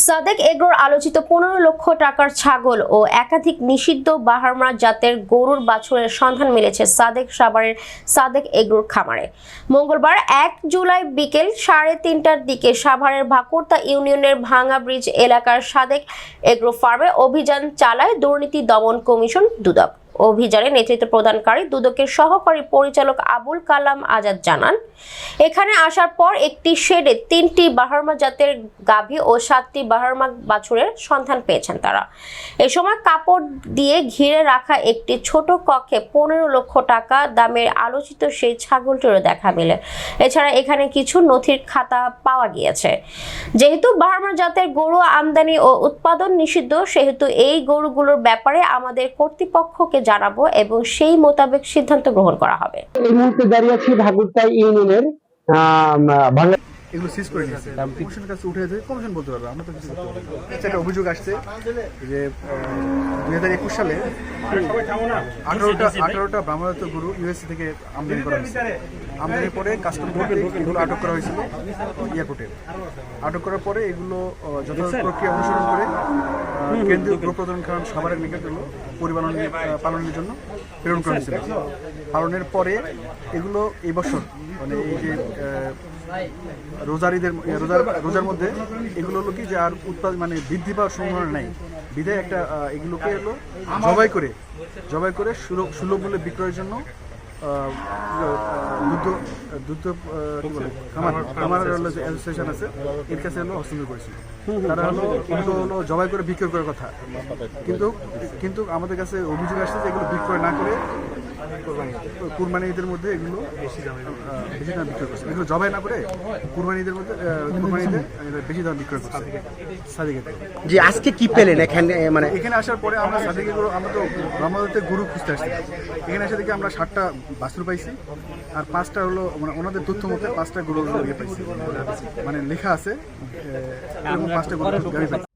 সাদেক এগ্রোর আলোচিত 15 লক্ষ টাকার ছাগল ও একাধিক নিষিদ্ধ বাহামা জাতের গরুর বাছুরের সন্ধান মিলেছে সাভারের সাদেক এগ্রোর খামারে। মঙ্গলবার 1 জুলাই বিকেল 3:30টার দিকে সাভারের ভাকুরতা ইউনিয়নের ভাঙা ব্রিজ এলাকার সাদেক এগ্রো ফার্মে অভিযান চালায় দুর্নীতি দমন কমিশন দুদক। অভিযানে নেতৃত্ব প্রদানকারী দুদকের সহকারী পরিচালক আবুল কালাম আজাদ জানান, এখানে আসার পর একটি শেডে 3টি বাহামা জাতের গাভী ও 7টি বাহামা বাছুরের সন্ধান পেয়েছেন তারা। এ সময় কাপড় দিয়ে ঘিরে রাখা একটি ছোট কক্ষে 15 লক্ষ টাকা দামের আলোচিত সেই ছাগলটিরও দেখা মেলে। এছাড়া এখানে কিছু নথির খাতা পাওয়া গিয়েছে। যেহেতু বাহামা জাতের গরু আমদানি ও উৎপাদন নিষিদ্ধ, সেহেতু এই গরুগুলোর ব্যাপারে আমাদের কর্তৃপক্ষকে জানাবো এবং সেই মোতাবেক সিদ্ধান্ত গ্রহণ করা হবে। এই মুহূর্তে দাঁড়িয়ে আছি ভাগুরতা ইউনিয়নের এগুলো সিজ করে নিয়েছে, কমিশনের কাছে উঠে যেতে কমিশন বলতে পারবে, আমরা তো কিছু করতে পারবো না। একটা অভিযোগ আসছে যে 2021 সালে 18টা ব্রাহ্মণজাত গরু ইউএসএ থেকে আমদানি করা হয়েছে। আমদানির পরে কাস্টম কোর্টে এগুলো আটক করা হয়েছিল, এয়ারপোর্টে আটক করার পরে এগুলো যথাযথ প্রক্রিয়া অনুসরণ করে কেন্দ্রীয় গৃহ প্রতিরক্ষণ সাভারের নিকটগুলো পালনের জন্য প্রেরণ করা হয়েছিল। পালনের পরে এগুলো এই বছর মানে এই যে রোজার মধ্যে এগুলো হলো কি যে আর উৎপাদন মানে বৃদ্ধি পাওয়ার সম্ভাবনা নাই, বিধায় একটা এগুলোকে এলো জবাই করে সুলভ মূল্যে বিক্রয়ের জন্য খামার অ্যাসোসিয়েশন আছে, এর কাছে হলো হস্তান্তর করেছিল। তারা এগুলো জবাই করে বিক্রয় করার কথা, কিন্তু আমাদের কাছে অভিযোগ আসছে যে এগুলো বিক্রয় না করে কুরবানি ঈদের মধ্যে এগুলো বেশি দাম বিক্রয় করছে। এগুলো জবাই না করে কুরবানি ঈদের মধ্যে বেশি দাম বিক্রয় করছে সাদেকে। জি, আজকে কি পেলেন এখানে? মানে এখানে আসার পরে আমরা সাদেকে গরু, আমরা তো আমাদের গরু খুঁজতে আসছি। এখানে এসে দেখি আমরা 7টা বাছুর পাইছি, আর 5টা হলো মানে ওনাদের তথ্য মতে 5টা গরু পাইছি, মানে লেখা আছে 5টা গরু গাড়ি পাইছি।